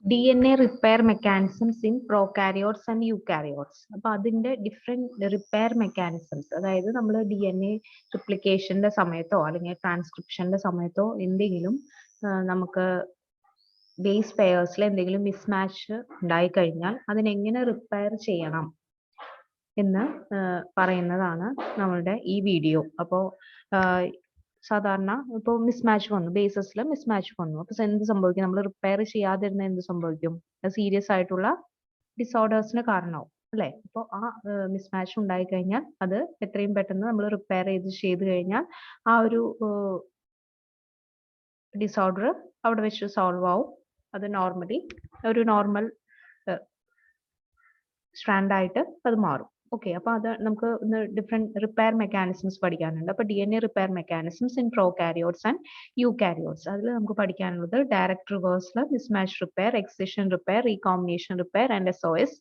DNA repair mechanisms in prokaryotes and eukaryotes. അപ്പോൾ അതിന്റെ different repair mechanisms, അതായത് നമ്മൾ DNA റിപ്ലിക്കേഷന്റെ സമയത്തോ അല്ലെങ്കിൽ ട്രാൻസ്ക്രിപ്ഷന്റെ സമയത്തോ എന്തെങ്കിലും നമുക്ക് ബേസ് പെയർസിൽ എന്തെങ്കിലും മിസ്മാച്ച് ഉണ്ടായി കഴിഞ്ഞാൽ അതിനെങ്ങനെ റിപ്പയർ ചെയ്യണം എന്ന് പറയുന്നതാണ് നമ്മളുടെ ഈ വീഡിയോ. അപ്പോൾ സാധാരണ ഇപ്പോൾ മിസ്മാച്ച് വന്നു, ബേസസിൽ മിസ്മാച്ച് വന്നു, അപ്പോൾ എന്ത് സംഭവിക്കും? നമ്മൾ റിപ്പയർ ചെയ്യാതിരുന്ന എന്ത് സംഭവിക്കും? സീരിയസ് ആയിട്ടുള്ള ഡിസോർഡേഴ്സിന് കാരണമാവും അല്ലേ? അപ്പോൾ ആ മിസ്മാച്ച് ഉണ്ടായി കഴിഞ്ഞാൽ അത് എത്രയും പെട്ടെന്ന് നമ്മൾ റിപ്പയർ ചെയ്ത് കഴിഞ്ഞാൽ ആ ഒരു ഡിസോർഡർ അവിടെ വെച്ച് സോൾവ് ആവും. അത് നോർമലി ഒരു നോർമൽ സ്ട്രാൻഡ് ആയിട്ട് അത് മാറും. ഓക്കെ, അപ്പോൾ അത് നമുക്ക് ഡിഫറെന്റ് റിപ്പയർ മെക്കാനിസംസ് പഠിക്കാനുണ്ട്. അപ്പോൾ DNA repair mechanisms in prokaryotes and eukaryotes, അതിൽ നമുക്ക് പഠിക്കാനുള്ളത് direct reversal, mismatch repair, excision repair, recombination repair and SOS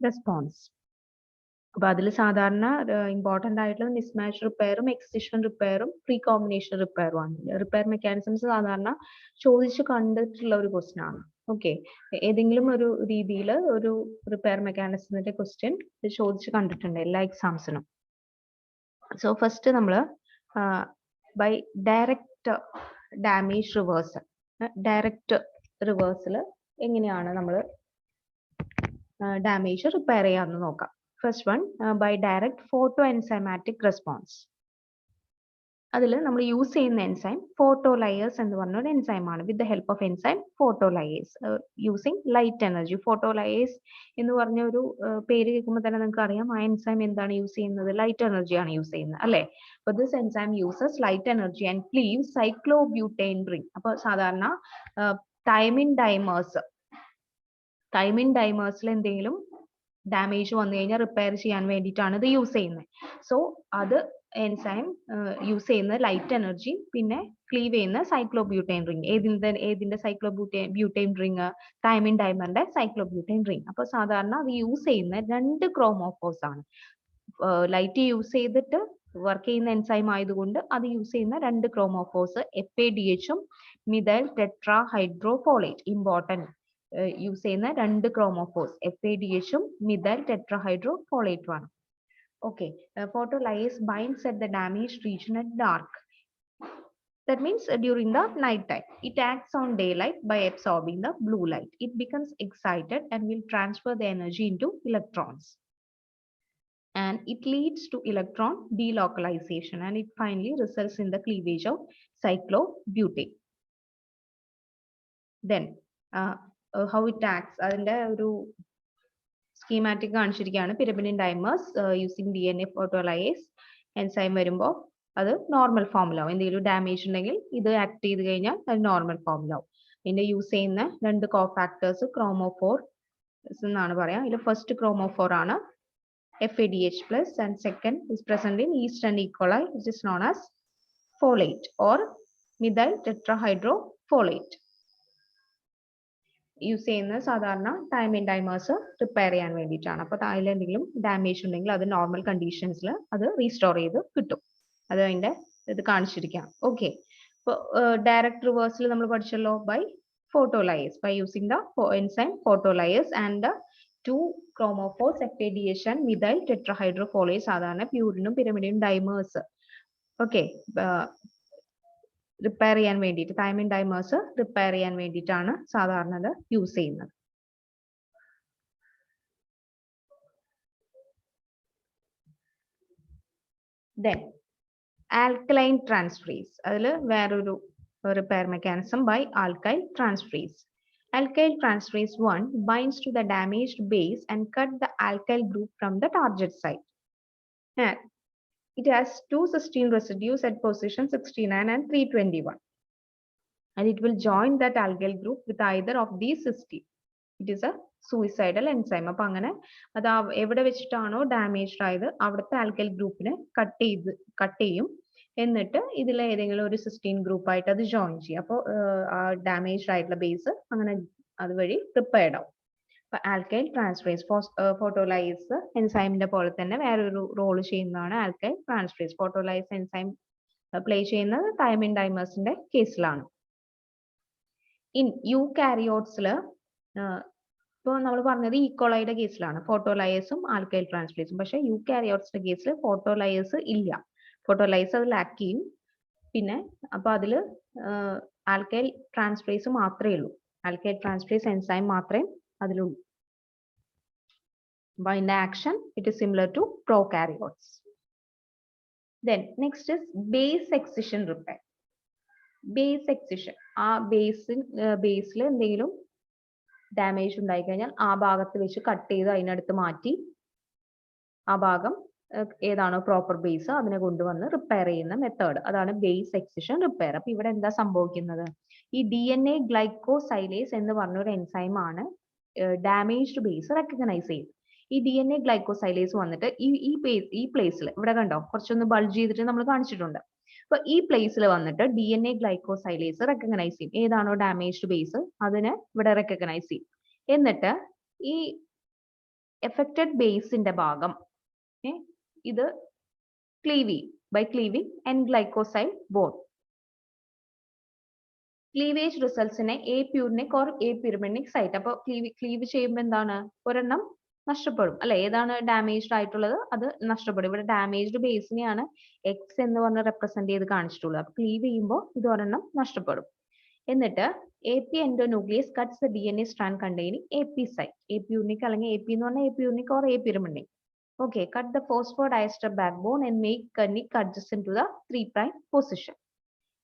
response. അപ്പോൾ അതിൽ സാധാരണ ഇമ്പോർട്ടൻ്റ് ആയിട്ടുള്ള മിസ്മാച്ച് റിപ്പയറും എക്സിഷൻ റിപ്പയറും റീകോമ്പിനേഷൻ റിപ്പയറും ആണ്. റിപ്പയർ മെക്കാനിസംസ് സാധാരണ ചോദിച്ച് കണ്ടിട്ടുള്ള ഒരു ക്വസ്റ്റ്യൻ ആണ്. ഓക്കെ, ഏതെങ്കിലും ഒരു രീതിയിൽ ഒരു റിപ്പയർ മെക്കാനിസത്തിന്റെ ക്വസ്റ്റ്യൻ ചോദിച്ച് കണ്ടിട്ടുണ്ട് എല്ലാ എക്സാംസിനും. സോ ഫസ്റ്റ് നമ്മൾ by direct damage reversal, direct reversal എങ്ങനെയാണ് നമ്മൾ ഡാമേജ് റിപ്പയർ ചെയ്യാമെന്ന് നോക്കാം. First one by direct photo enzymatic response. അതിൽ നമ്മൾ യൂസ് ചെയ്യുന്ന എൻസൈം ഫോട്ടോലയേഴ്സ് എന്ന് പറഞ്ഞ ഒരു എൻസൈം ആണ്. With the help of enzyme photolyase using light energy. Photolyase എന്ന് പറഞ്ഞ ഒരു പേര് കേൾക്കുമ്പോൾ തന്നെ നിങ്ങൾക്ക് അറിയാം ആ എൻസൈം എന്താണ് യൂസ് ചെയ്യുന്നത്? ലൈറ്റ് എനർജി ആണ് യൂസ് ചെയ്യുന്നത് അല്ലേ? അപ്പോൾ this enzyme uses light energy and Clive cyclobutane ring. അപ്പോൾ സാധാരണ തൈമിൻ ഡൈമേഴ്സിൽ എന്തെങ്കിലും ഡാമേജ് വന്നു കഴിഞ്ഞാൽ റിപ്പയർ ചെയ്യാൻ വേണ്ടിയിട്ടാണ് ഇത് യൂസ് ചെയ്യുന്നത്. സോ അത് എൻസൈം യൂസ് ചെയ്യുന്ന ലൈറ്റ് എനർജി, പിന്നെ ക്ലീവ് ചെയ്യുന്ന സൈക്ലോബ്യൂട്ടൈൻ റിംഗ്. ഏതിന്റെ സൈക്ലോബ്യൂട്ടൈൻ റിംഗ്? തൈമിൻ ഡൈമറിന്റെ സൈക്ലോബ്യൂട്ടൈൻ റിംഗ്. അപ്പോൾ സാധാരണ അത് യൂസ് ചെയ്യുന്ന 2 ക്രോമോഫോർസ് ആണ്. ലൈറ്റ് യൂസ് ചെയ്തിട്ട് വർക്ക് ചെയ്യുന്ന എൻസൈം ആയതുകൊണ്ട് അത് യൂസ് ചെയ്യുന്ന 2 ക്രോമോഫോർസ് FADH-ഉം methyl tetrahydrofolate. Important, use ചെയ്യുന്ന 2 ക്രോമോഫോർസ് FADH-ഉം മിഥൈൽ ടെട്രാ ഹൈഡ്രോഫോളേറ്റും ആണ്. Okay, photolase binds at the damaged region at dark. That means during the night time. It acts on daylight by absorbing the blue light. It becomes excited and will transfer the energy into electrons. And it leads to electron delocalization, and it finally results in the cleavage of cyclobutane. Then, how it acts? അതിന്റെ ഒരു schematic കാണിച്ചിരിക്കുകയാണ്. Pyrimidine dimers using DNA photolyase enzyme വരുമ്പോൾ അത് normal ഫോമിലാവും. എന്തെങ്കിലും damage ഉണ്ടെങ്കിൽ ഇത് act ചെയ്ത് കഴിഞ്ഞാൽ അത് നോർമൽ ഫോമിലാവും. ഇതിന്റെ യൂസ് ചെയ്യുന്ന 2 കോഫാക്ടേഴ്സ് ക്രോമോഫോർ എന്നാണ് പറയാം. ഇതിൽ ഫസ്റ്റ് ക്രോമോഫോർ ആണ് FADH+, and second is present in yeast and E. coli, which is known as folate or methyl tetrahydrofolate. Use ചെയ്യുന്ന സാധാരണ തൈമിൻ ഡൈമേഴ്സ് റിപ്പയർ ചെയ്യാൻ വേണ്ടിയിട്ടാണ്. അപ്പോൾ അതിൽ എന്തെങ്കിലും ഡാമേജ് ഉണ്ടെങ്കിൽ അത് നോർമൽ കണ്ടീഷൻസിൽ അത് റീസ്റ്റോർ ചെയ്ത് കിട്ടും. അത് അതിന്റെ ഇത് കാണിച്ചിരിക്കാം. ഓക്കെ, അപ്പോൾ ഡയറക്റ്റ് റിവേഴ്സിൽ നമ്മൾ പഠിച്ചല്ലോ by photolyase, by using the enzyme photolyase and the 2 chromophores FADH and methyl tetrahydrofolate, സാധാരണ പ്യൂരിനും പിരമിഡിനും ഡൈമേഴ്സ് ഓക്കെ റിപ്പയർ ചെയ്യാൻ വേണ്ടിയിട്ട്, തൈമിൻ ഡൈമേഴ്സ് റിപ്പയർ ചെയ്യാൻ വേണ്ടിയിട്ടാണ് സാധാരണ അത് യൂസ് ചെയ്യുന്നത്. Then alkaline transferase, അതിൽ വേറൊരു repair mechanism by alkyl transferase. Alkyl transferase 1 binds to the damaged base and cut the alkyl group from the target site. And it has 2 cysteine residues at position 69 and 321. And it will join that alkyl group with either of these cysteine. It is a suicidal enzyme. അപ്പോൾ അങ്ങനെ അത് എവിടെ വെച്ചിട്ടാണോ damaged ആയത് അവിടുത്തെ alkyl ഗ്രൂപ്പിനെ cut ചെയ്യും. എന്നിട്ട് ഇതിൽ ഏതെങ്കിലും ഒരു സിസ്റ്റീൻ ഗ്രൂപ്പ് ആയിട്ട് അത് ജോയിൻ ചെയ്യും. അപ്പോൾ ഡാമേജ്ഡ് ആയിട്ടുള്ള ബേസ് അങ്ങനെ അതുവഴി റിപ്പയർഡ് ആവും. അപ്പൊ ആൽക്കൈൽ ട്രാൻസ്ഫറേസ് ഫോട്ടോലൈസ് എൻസൈമിന്റെ പോലെ തന്നെ വേറൊരു റോൾ ചെയ്യുന്നതാണ് ആൽക്കൈൽ ട്രാൻസ്ഫറേസ്. ഫോട്ടോലൈസ് എൻസൈം പ്ലേ ചെയ്യുന്നത് തൈമിൻ ഡൈമേഴ്സിന്റെ കേസിലാണ്. ഇൻ യൂകാരിയോട്സിൽ ഇപ്പോൾ നമ്മൾ പറഞ്ഞത് ഈക്കോളൈയുടെ കേസിലാണ് ഫോട്ടോലയേഴ്സും ആൽക്കൈൽ ട്രാൻസ്ലേസും. പക്ഷേ യൂക്കാരിയോട്സിന്റെ കേസിൽ ഫോട്ടോലയേഴ്സ് ഇല്ല. ഫോട്ടോലയേഴ്സ് അത് ലാക്ക് ചെയ്യും. പിന്നെ അപ്പോൾ അതിൽ ആൽക്കൈൽ ട്രാൻസ്ലേസ് മാത്രമേ ഉള്ളൂ. ആൽക്കൈൽ ട്രാൻസ്ലേസ് എൻസൈം മാത്രമേ അതിലുള്ളൂ. By in the action, it is similar to prokaryotes. Then next is base excision repair. Base excision. ആ ബേസിൽ എന്തെങ്കിലും ഡാമേജ് ഉണ്ടായി കഴിഞ്ഞാൽ ആ ഭാഗത്ത് വെച്ച് കട്ട് ചെയ്ത് അതിനടുത്ത് മാറ്റി ആ ഭാഗം ഏതാണോ പ്രോപ്പർ ബേസ് അതിനെ കൊണ്ടുവന്ന് റിപ്പയർ ചെയ്യുന്ന മെത്തേഡ്, അതാണ് ബേസ് എക്സിഷൻ റിപ്പയർ. അപ്പൊ ഇവിടെ എന്താ സംഭവിക്കുന്നത്? ഈ DNA ഗ്ലൈക്കോസൈലേസ് എന്ന് പറഞ്ഞ ഒരു എൻസൈം ആണ് ഡാമേജ്ഡ് ബേസ് റെക്കഗ്നൈസ് ചെയ്യുന്നത്. ഈ DNA ഗ്ലൈക്കോസൈലേസ് വന്നിട്ട് ഈ പ്ലേസിൽ ഇവിടെ കണ്ടോ കുറച്ചൊന്ന് ബൾജ് ചെയ്തിട്ട് നമ്മൾ കാണിച്ചിട്ടുണ്ട്. അപ്പൊ ഈ പ്ലേസിൽ വന്നിട്ട് DNA ഗ്ലൈക്കോസൈലേസ് റെക്കഗ്നൈസ് ചെയ്യും. ഏതാണോ ഡാമേജ്ഡ് ബേസ് അതിനെ ഇവിടെ റെക്കഗ്നൈസ് ചെയ്യും. എന്നിട്ട് ഈ എഫക്റ്റഡ് ബേസിന്റെ ഭാഗം ഇത് ക്ലീവ് ചെയ്യും by cleaving N glycosyl bond. Cleavage റിസൾട്ട്സിനെ apurinic or apyrimidic site. അപ്പോൾ ക്ലീവ് ചെയ്യുമ്പോൾ എന്താണ്? ഒരെണ്ണം നഷ്ടപ്പെടും അല്ലെ? ഏതാണ് ഡാമേജ്ഡ് ആയിട്ടുള്ളത് അത് നഷ്ടപ്പെടും. ഇവിടെ ഡാമേജ്ഡ് ബേസിനെയാണ് എക്സ് എന്ന് പറഞ്ഞ് റെപ്രസെന്റ് ചെയ്ത് കാണിച്ചിട്ടുള്ളത്. അപ്പൊ ക്ലീവ് ചെയ്യുമ്പോൾ ഇത് ഒരെണ്ണം നഷ്ടപ്പെടും. എന്നിട്ട് A P endonuclease cuts the DNA strand containing A P site. Apurinic അല്ലെങ്കിൽ എ പി എന്ന് പറഞ്ഞാൽ apurinic or apyrimidic. Okay, cut the phosphodiester backbone and make a nick adjacent to the 3' position.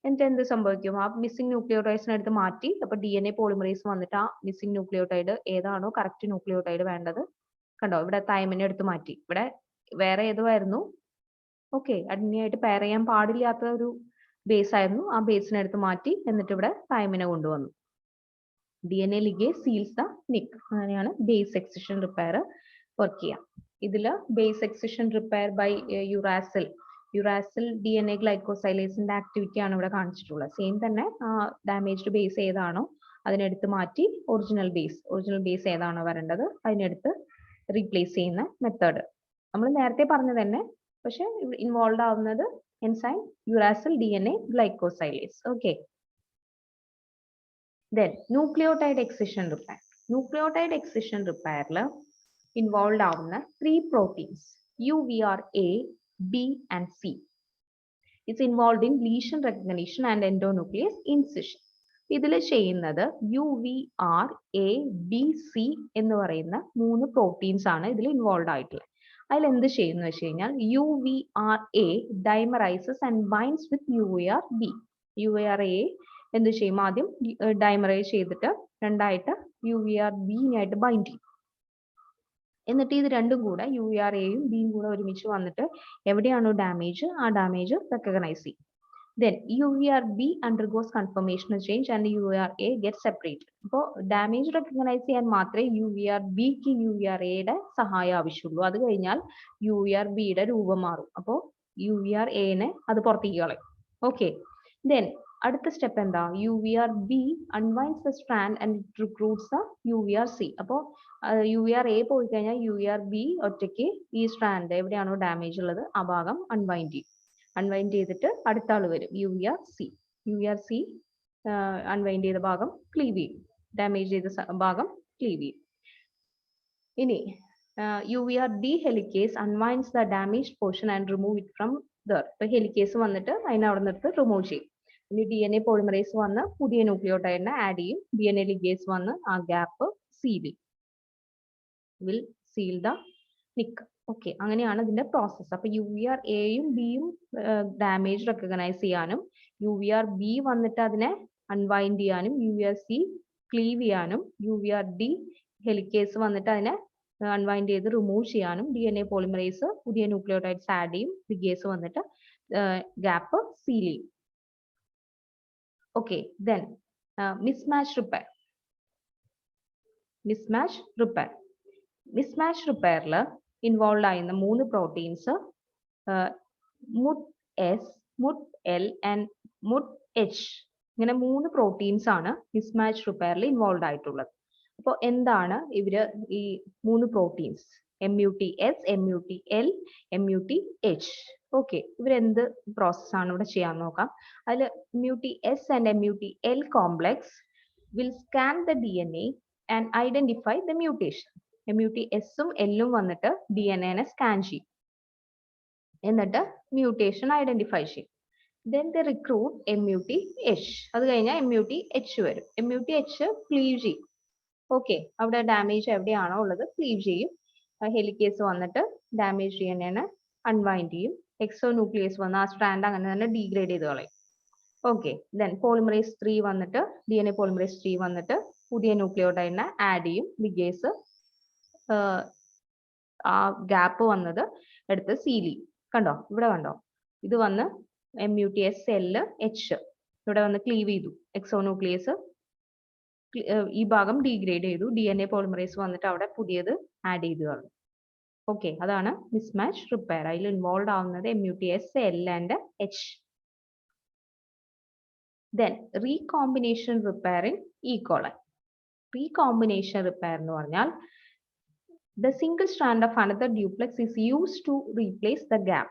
എന്നിട്ട് എന്ത് സംഭവിക്കും? ആ missing ന്യൂക്ലിയോടൈഡ്സിനെ എടുത്ത് മാറ്റി അപ്പൊ DNA പോളിമറേസ് വന്നിട്ട് ആ മിസ്സിംഗ് ന്യൂക്ലിയോടൈഡ് ഏതാണോ കറക്റ്റ് ന്യൂക്ലിയോടൈഡ് വേണ്ടത് കണ്ടോ ഇവിടെ തൈമിനെ എടുത്ത് മാറ്റി. ഇവിടെ വേറെ ഏതുമായിരുന്നു? ഓക്കെ, അഡ്നിയായിട്ട് പെയർ ചെയ്യാൻ പാടില്ലാത്ത ഒരു ബേസ് ആയിരുന്നു. ആ ബേസിനെ എടുത്ത് മാറ്റി എന്നിട്ട് ഇവിടെ തൈമിനെ കൊണ്ടുവന്നു. DNA ligase seals the nick. അങ്ങനെയാണ് ബേസ് എക്സിഷൻ റിപ്പയർ വർക്ക് ചെയ്യുക. ഇതിൽ base excision repair by uracil DNA ഗ്ലൈക്കോസൈലേസിന്റെ ആക്ടിവിറ്റി ആണ് ഇവിടെ കാണിച്ചിട്ടുള്ളത്. സെയിം തന്നെ ഡാമേജ്ഡ് ബേസ് ഏതാണോ അതിനെടുത്ത് മാറ്റി ഒറിജിനൽ ബേസ് ഏതാണോ വരേണ്ടത് അതിനെടുത്ത് റീപ്ലേസ് ചെയ്യുന്ന മെത്തേഡ് നമ്മൾ നേരത്തെ പറഞ്ഞത് തന്നെ. പക്ഷെ ഇൻവോൾവ് ആവുന്നത് enzyme uracil DNA glycosylase. Okay, then nucleotide excision repair. Nucleotide excision repair involved ആവുന്ന 3 proteins UVRA, B and C. It's involved in lesion recognition and endonuclease incision. ഇതിൽ ചെയ്യുന്നത് UVRA, B, C എന്ന് പറയുന്ന 3 പ്രോട്ടീൻസ് ആണ് ഇതിൽ involve ആയിട്ടുള്ളത്. അതിൽ എന്ത് ചെയ്യുന്നു വെച്ച് കഴിഞ്ഞാൽ UVRA dimerizes and binds with UVRB. UVRA എന്ത് ചെയ്യും? ആദ്യം ഡൈമറൈസ് ചെയ്തിട്ട് രണ്ടായിട്ട് UVRB ആയിട്ട് ബൈൻഡ് ചെയ്യും. എന്നിട്ട് ഇത് രണ്ടും കൂടെ UVRAയും Bയും കൂടെ ഒരുമിച്ച് വന്നിട്ട് എവിടെയാണോ ഡാമേജ് ആ ഡാമേജ് റെക്കഗ്നൈസ് ചെയ്യും. Then UVRB undergoes conformational change and UVRA gets separated. അപ്പോൾ ഡാമേജ് റെക്കഗ്നൈസ് ചെയ്യാൻ മാത്രമേ UVRBക്ക് UVRAയുടെ സഹായം ആവശ്യമുള്ളൂ. അത് കഴിഞ്ഞാൽ UVRBയുടെ രൂപം മാറും. അപ്പോൾ UVRAനെ അത് പുറത്തേക്ക് കളയും. ഓക്കെ, then അടുത്ത സ്റ്റെപ്പ് എന്താ? UVRB unwinds the strand and it recruits the UVRC. അപ്പോൾ UVRA പോയി കഴിഞ്ഞാൽ UVRB ഒറ്റയ്ക്ക് ഈ സ്ട്രാൻഡ് എവിടെയാണോ ഡാമേജ് ഉള്ളത് ആ ഭാഗം അൺവൈൻഡ് ചെയ്യും. അൺവൈൻഡ് ചെയ്തിട്ട് അടുത്ത ആൾ വരും UVRC അൺവൈൻഡ് ചെയ്ത ഭാഗം ക്ലീവ് ചെയ്യും. ഡാമേജ് ചെയ്ത ഭാഗം ക്ലീവ് ചെയ്യും. ഇനി UVRD helicase unwinds the damaged portion and remove it from there. ഇപ്പൊ ഹെലിക്കേസ് വന്നിട്ട് അതിനെ അവിടെ നിന്ന് റിമൂവ് ചെയ്യും. ഇനി DNA പോളിമറേസ് വന്ന് പുതിയ ന്യൂക്ലിയോടൈഡിനെ ആഡ് ചെയ്യും. DNA ligase വന്ന് ആ gap will seal the nick. Okay, അങ്ങനെയാണ് ഇതിന്റെ പ്രോസസ്സ്. അപ്പൊ UVRAയും Bയും ഡാമേജ് റെക്കഗ്നൈസ് ചെയ്യാനും UVRB വന്നിട്ട് അതിനെ അൺവൈൻഡ് ചെയ്യാനും UVRC ക്ലീവ് ചെയ്യാനും UVRD ഹെലിക്കേസ് വന്നിട്ട് അതിനെ അൺവൈൻഡ് ചെയ്ത് റിമൂവ് ചെയ്യാനും DNA പോളിമറേസ് പുതിയ ന്യൂക്ലിയോടൈഡ്സ് ആഡ് ചെയ്യും. ലിഗേസ് വന്നിട്ട് ഗ്യാപ്പ് സീൽ ചെയ്യും. Okay, then mismatch repair. Mismatch repair involved ആയിരുന്ന 3 proteins MUT-S, MUT-L and MUT-H. ഇങ്ങനെ 3 പ്രോട്ടീൻസ് ആണ് മിസ്മാച്ച് റിപ്പയറിൽ ഇൻവോൾവ് ആയിട്ടുള്ളത്. അപ്പോൾ എന്താണ് ഇവര് ഈ 3 proteins? MUT-S, MUT-L, MUT-H. Okay, ഇവരെന്ത് പ്രോസസ്സാണ് ഇവിടെ ചെയ്യാൻ നോക്കാം. അതിൽ MUT-S and MUT-L complex will scan the DNA and identify the mutation. MUT-S ഉം L ഉം വന്നിട്ട് DNA സ്കാൻ ചെയ്യും. എന്നിട്ട് മ്യൂട്ടേഷൻ ഐഡന്റിഫൈ ചെയ്യും. Then they recruit MUT-H. അത് കഴിഞ്ഞാൽ MUT-H വരും. MUT-H ക്ലീവ് ചെയ്യും. ഓക്കെ, അവിടെ ഡാമേജ് എവിടെയാണോ ഉള്ളത് ക്ലീവ് ചെയ്യും. ഹെലിക്കേസ് വന്നിട്ട് ഡാമേജ് DNA അൺവൈൻഡ് ചെയ്യും. എക്സോ ന്യൂക്ലിയസ് വന്ന് ആ സ്ട്രാൻഡ് അങ്ങനെ തന്നെ ഡീഗ്രേഡ് ചെയ്ത് കളയും. ഓക്കെ, ദെൻ പോളിമറേസ് 3 വന്നിട്ട് DNA പോളിമറേസ് 3 വന്നിട്ട് പുതിയ ന്യൂക്ലിയോടൈഡിനെ ആഡ് ചെയ്യും. ലിഗേസ് ആ ഗ്യാപ്പ് വന്നത് എടുത്ത് സീൽ ചെയ്യും. കണ്ടോ, ഇവിടെ കണ്ടോ, ഇത് വന്ന് MUT-S-L-H ഇവിടെ വന്ന് ക്ലീവ് ചെയ്തു. എക്സോ ന്യൂക്ലിയസ് ഈ ഭാഗം ഡീഗ്രേഡ് ചെയ്തു. DNA പോളിമറേസ് വന്നിട്ട് അവിടെ പുതിയത് ആഡ് ചെയ്ത് കളഞ്ഞു. ഓക്കെ, അതാണ് മിസ്മാച്ച് റിപ്പയർ. അതിൽ ഇൻവോൾവ് ആവുന്നത് MUT-S-L and H. Then recombination repair in E. coli. Recombination repair എന്ന് പറഞ്ഞാൽ the single strand of another duplex is used to replace the gap.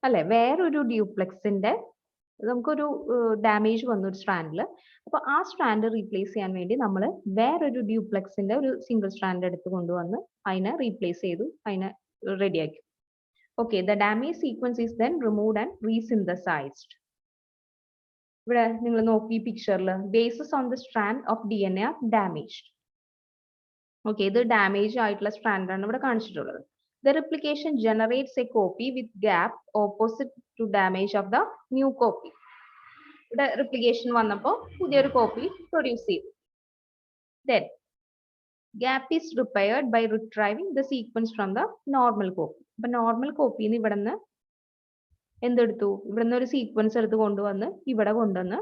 അല്ലെ, വേറൊരു ഡ്യൂപ്ലെക്സിന്റെ നമുക്കൊരു ഡാമേജ് വന്നു ഒരു സ്ട്രാൻഡിൽ. അപ്പൊ ആ സ്ട്രാൻഡ് റീപ്ലേസ് ചെയ്യാൻ വേണ്ടി നമ്മൾ വേറൊരു ഡ്യൂപ്ലെക്സിന്റെ ഒരു സിംഗിൾ സ്ട്രാൻഡ് എടുത്ത് കൊണ്ടുവന്ന് അതിനെ റീപ്ലേസ് ചെയ്തു, അതിനെ റെഡിയാക്കി. Okay, the damage sequence is then removed and resynthesised. ഇവിടെ നിങ്ങൾ നോക്കി പിക്ചറിൽ bases on the strand of DNA are damaged. Okay, ഇത് ഡാമേജ് ആയിട്ടുള്ള സ്ട്രാൻഡ് ആണ് ഇവിടെ കാണിച്ചിട്ടുള്ളത്. The replication generates a copy with gap opposite to damage of the new copy. ഇവിടെ replication വന്നപ്പോൾ പുതിയൊരു കോപ്പി പ്രൊഡ്യൂസ് ചെയ്തു. Then gap is repaired by retrieving the sequence from the normal copy. അപ്പൊ normal കോപ്പിന്ന് ഇവിടുന്ന് എന്തെടുത്തു, ഇവിടുന്ന് ഒരു സീക്വൻസ് എടുത്ത് കൊണ്ടുവന്ന് ഇവിടെ കൊണ്ടുവന്ന്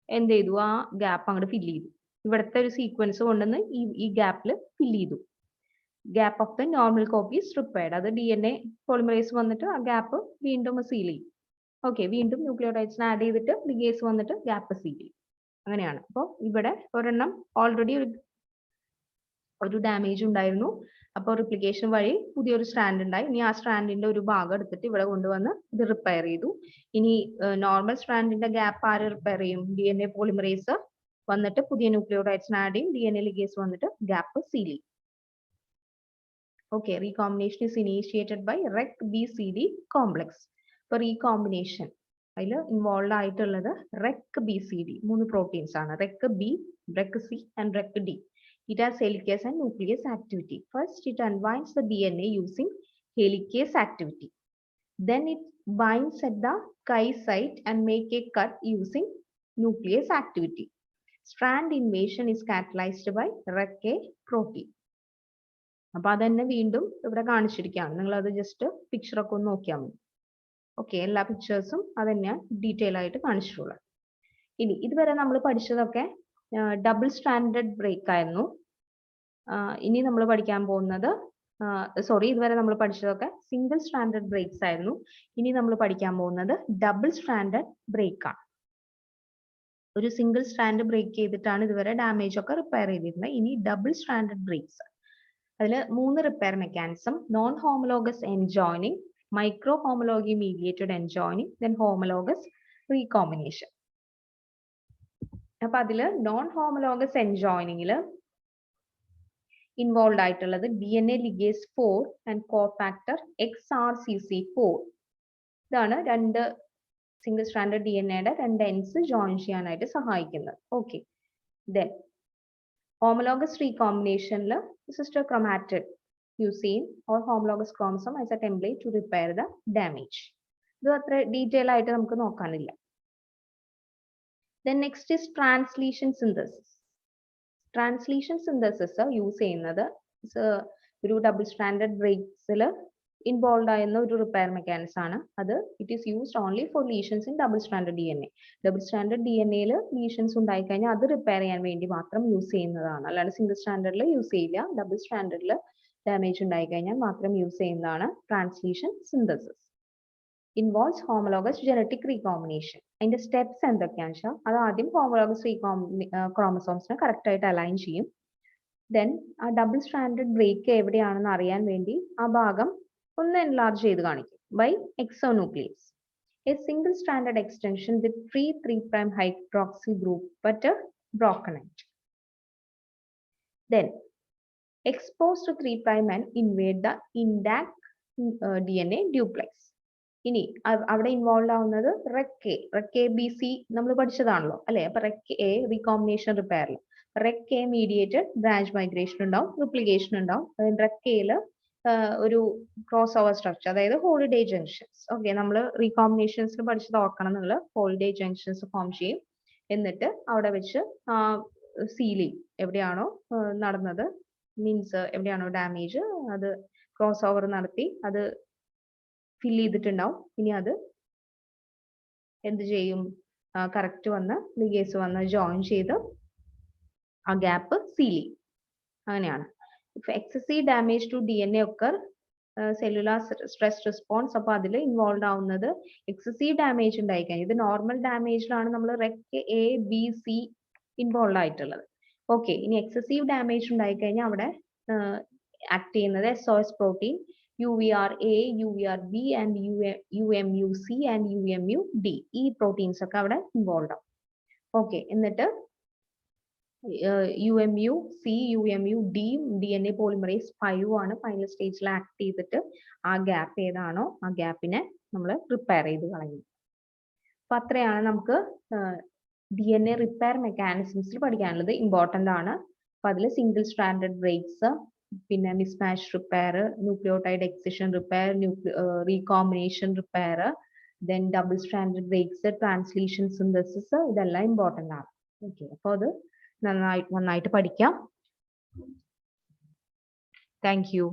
എന്ത് ചെയ്തു, ആ ഗ്യാപ്പ് അങ്ങോട്ട് ഫില്ല് ചെയ്തു. ഇവിടുത്തെ ഒരു സീക്വൻസ് കൊണ്ടുവന്ന് ഈ ഗ്യാപ്പിൽ ഫില്ല് ചെയ്തു. Gap of the normal copy is repaired. അത് DNA പോളിമറേസ് വന്നിട്ട് ആ ഗ്യാപ്പ് വീണ്ടും സീൽ ചെയ്യും. ഓക്കെ, വീണ്ടും ന്യൂക്ലിയോടൈഡ്സിനെ ആഡ് ചെയ്തിട്ട് ലിഗേസ് വന്നിട്ട് ഗ്യാപ്പ് സീൽ ചെയ്യും. അങ്ങനെയാണ്. അപ്പോൾ ഇവിടെ ഒരെണ്ണം ഓൾറെഡി ഒരു ഡാമേജ് ഉണ്ടായിരുന്നു. അപ്പോൾ റിപ്ലിക്കേഷൻ വഴി പുതിയൊരു സ്ട്രാൻഡ് ഉണ്ടായി. ഇനി ആ സ്ട്രാൻഡിന്റെ ഒരു ഭാഗം എടുത്തിട്ട് ഇവിടെ കൊണ്ടുവന്ന് ഇത് റിപ്പയർ ചെയ്തു. ഇനി നോർമൽ സ്ട്രാൻഡിന്റെ ഗ്യാപ്പ് ആര് റിപ്പയർ ചെയ്യും? DNA പോളിമറേസ് വന്നിട്ട് പുതിയ ന്യൂക്ലിയോടൈഡ്സിനെ ആഡ് ചെയ്യും. DNA ലിഗേസ് വന്നിട്ട് ഗ്യാപ്പ് സീൽ ചെയ്യും. Okay, recombination is initiated by REC-BCD complex. For recombination, അതിൽ ഇൻവോൾവ് ആയിട്ടുള്ളത് REC-BCD 3 പ്രോട്ടീൻസ് ആണ്. REC-B, REC-C and REC-D. It has helicase and nuclease activity. First, it unwinds the DNA using helicase activity. Then it binds at the chi site and make a cut using nuclease activity. Strand invasion is catalyzed by REC-A protein. അപ്പൊ അതന്നെ വീണ്ടും ഇവിടെ കാണിച്ചിരിക്കുകയാണ്. നിങ്ങൾ അത് just പിക്ചറൊക്കെ ഒന്ന് നോക്കിയാൽ മതി. Okay, എല്ലാ പിക്ചേഴ്സും അതന്നെയാണ് ഡീറ്റെയിൽ ആയിട്ട് കാണിച്ചിട്ടുള്ളത്. ഇനി ഇതുവരെ നമ്മൾ പഠിച്ചതൊക്കെ ഡബിൾ സ്റ്റാൻഡേർഡ് ബ്രേക്ക് ആയിരുന്നു. ഇനി നമ്മൾ പഠിക്കാൻ പോകുന്നത് ഇതുവരെ നമ്മൾ പഠിച്ചതൊക്കെ സിംഗിൾ സ്റ്റാൻഡേർഡ് ബ്രേക്സ് ആയിരുന്നു. ഇനി നമ്മൾ പഠിക്കാൻ പോകുന്നത് ഡബിൾ സ്റ്റാൻഡേർഡ് ബ്രേക്ക് ആണ്. ഒരു സിംഗിൾ സ്റ്റാൻഡ് ബ്രേക്ക് ചെയ്തിട്ടാണ് ഇതുവരെ ഡാമേജ് ഒക്കെ റിപ്പയർ ചെയ്തിരുന്നത്. ഇനി ഡബിൾ സ്റ്റാൻഡേർഡ് ബ്രേക്സ്. അതിൽ 3 repair mechanism: non homologous end joining, micro homology mediated end joining, then homologous recombination. അപ്പൊ അതിൽ നോൺ ഹോമോലോഗസ് എൻജോയിനിങ്ങിൽ ഇൻവോൾവ് ആയിട്ടുള്ളത് DNA ligase 4 and cofactor XRCC4. ഇതാണ് രണ്ട് സിംഗിൾ സ്ട്രാൻഡേർഡ് DNAയുടെ രണ്ട് എൻഡ്സ് ജോയിൻ ചെയ്യാനായിട്ട് സഹായിക്കുന്നത്. Okay, then homologous recombination sister chromatid using or homologous chromosome as a template to repair the damage. ഇത് അത്ര ഡീറ്റെയിൽ ആയിട്ട് നമുക്ക് നോക്കാനില്ല. Then next is translesion synthesis. Translesion synthesis use ചെയ്യുന്നത് ഒരു ഡബിൾ സ്റ്റാൻഡേർഡ് ബ്രേക്സിൽ ഇൻവോൾവ് ആയിരുന്ന ഒരു റിപ്പയർ മെക്കാനിസം ആണ്. അത് it is used only for lesions in double standard DNA. Double standard DNAയിൽ ലീഷൻസ് ഉണ്ടായി കഴിഞ്ഞാൽ അത് റിപ്പയർ ചെയ്യാൻ വേണ്ടി മാത്രം യൂസ് ചെയ്യുന്നതാണ്. അല്ലാതെ സിംഗിൾ സ്റ്റാൻഡേർഡിൽ യൂസ് ചെയ്യില്ല. ഡബിൾ സ്റ്റാൻഡേർഡിൽ ഡാമേജ് ഉണ്ടായി കഴിഞ്ഞാൽ മാത്രം യൂസ് ചെയ്യുന്നതാണ് translation synthesis. Involves homologous genetic recombination. അതിന്റെ സ്റ്റെപ്സ് എന്തൊക്കെയാണെന്ന് വെച്ചാൽ അത് ആദ്യം ഹോമോലോഗസ് ക്രോമസോംസിനെ കറക്റ്റ് ആയിട്ട് അലൈൻ ചെയ്യും. ദെൻ ആ ഡബിൾ സ്റ്റാൻഡേർഡ് ബ്രേക്ക് എവിടെയാണെന്ന് അറിയാൻ വേണ്ടി ആ ഭാഗം ഒന്ന് എൻലാർജ് ചെയ്ത് കാണിക്കും by എക്സോന്യൂക്ലിയസ്. A single stranded extension with free 3' hydroxy group but a broken end. Then exposed to 3' and invade the intact DNA duplex. ഇനി അവിടെ ഇൻവോൾവ് ആവുന്നത് റെക് എ ബി സി നമ്മൾ പഠിച്ചതാണല്ലോ അല്ലെ. അപ്പൊ റെക് എ റീകോമ്പിനേഷൻ റിപ്പയറിൽ Rec A mediated branch migration ഉണ്ടാവും, replication ഉണ്ടാവും. റെക് എയില് ഒരു ക്രോസ് ഓവർ സ്ട്രക്ചർ, അതായത് ഹോളിഡേ ജംഗ്ഷൻസ്. ഓക്കെ, നമ്മൾ റീകോമ്പിനേഷൻസിൽ പഠിച്ചത് ഓർക്കണം നിങ്ങൾ. ഹോളിഡേ ജംഗ്ഷൻസ് ഫോം ചെയ്യും. എന്നിട്ട് അവിടെ വെച്ച് സീലിംഗ് എവിടെയാണോ നടന്നത്, മീൻസ് എവിടെയാണോ ഡാമേജ്, അത് ക്രോസ് ഓവർ നടത്തി അത് ഫിൽ ചെയ്തിട്ടുണ്ടാവും. ഇനി അത് എന്ത് ചെയ്യും, കറക്റ്റ് വന്ന് ലിഗേസ് വന്ന് ജോയിൻ ചെയ്ത് ആ ഗ്യാപ്പ് സീൽ ചെയ്യും. അങ്ങനെയാണ്. If excessive damage to DNA occur cellular stress response, അപ്പൊ അതിൽ ഇൻവോൾവ് ആവുന്നത് എക്സസീവ് ഡാമേജ് ഉണ്ടായി കഴിഞ്ഞാൽ, ഇത് നോർമൽ ഡാമേജിലാണ് നമ്മൾ റെക് എ ബി സി ഇൻവോൾവ് ആയിട്ടുള്ളത്. ഓക്കെ, ഇനി എക്സസീവ് ഡാമേജ് ഉണ്ടായി കഴിഞ്ഞാൽ അവിടെ ആക്ട് ചെയ്യുന്നത് SOS protein UVR-A, UVR-B and UMUC and UMUD. ഈ പ്രോട്ടീൻസ് ഒക്കെ അവിടെ ഇൻവോൾവ് ആവും. ഓക്കെ, എന്നിട്ട് UMUC, UMUD DNA പോളിമറേസ് 5 ആണ് ഫൈനൽ സ്റ്റേജിൽ ആക്ട് ചെയ്തിട്ട് ആ ഗ്യാപ്പ് ഏതാണോ ആ ഗ്യാപ്പിനെ നമ്മൾ റിപ്പയർ ചെയ്ത് കളയും. അപ്പൊ അത്രയാണ് നമുക്ക് DNA റിപ്പയർ മെക്കാനിസംസിൽ പഠിക്കാനുള്ളത്. ഇമ്പോർട്ടന്റ് ആണ്. അപ്പൊ അതിൽ സിംഗിൾ സ്ട്രാൻഡഡ് ബ്രേക്സ്, പിന്നെ mismatch repair, nucleotide excision repair, recombination repair, then double stranded breaks, translesion synthesis, ഇതെല്ലാം ഇമ്പോർട്ടന്റ് ആണ്. ഓക്കെ, അപ്പൊ അത് നന്നായിട്ട് പഠിക്കാം. Thank U.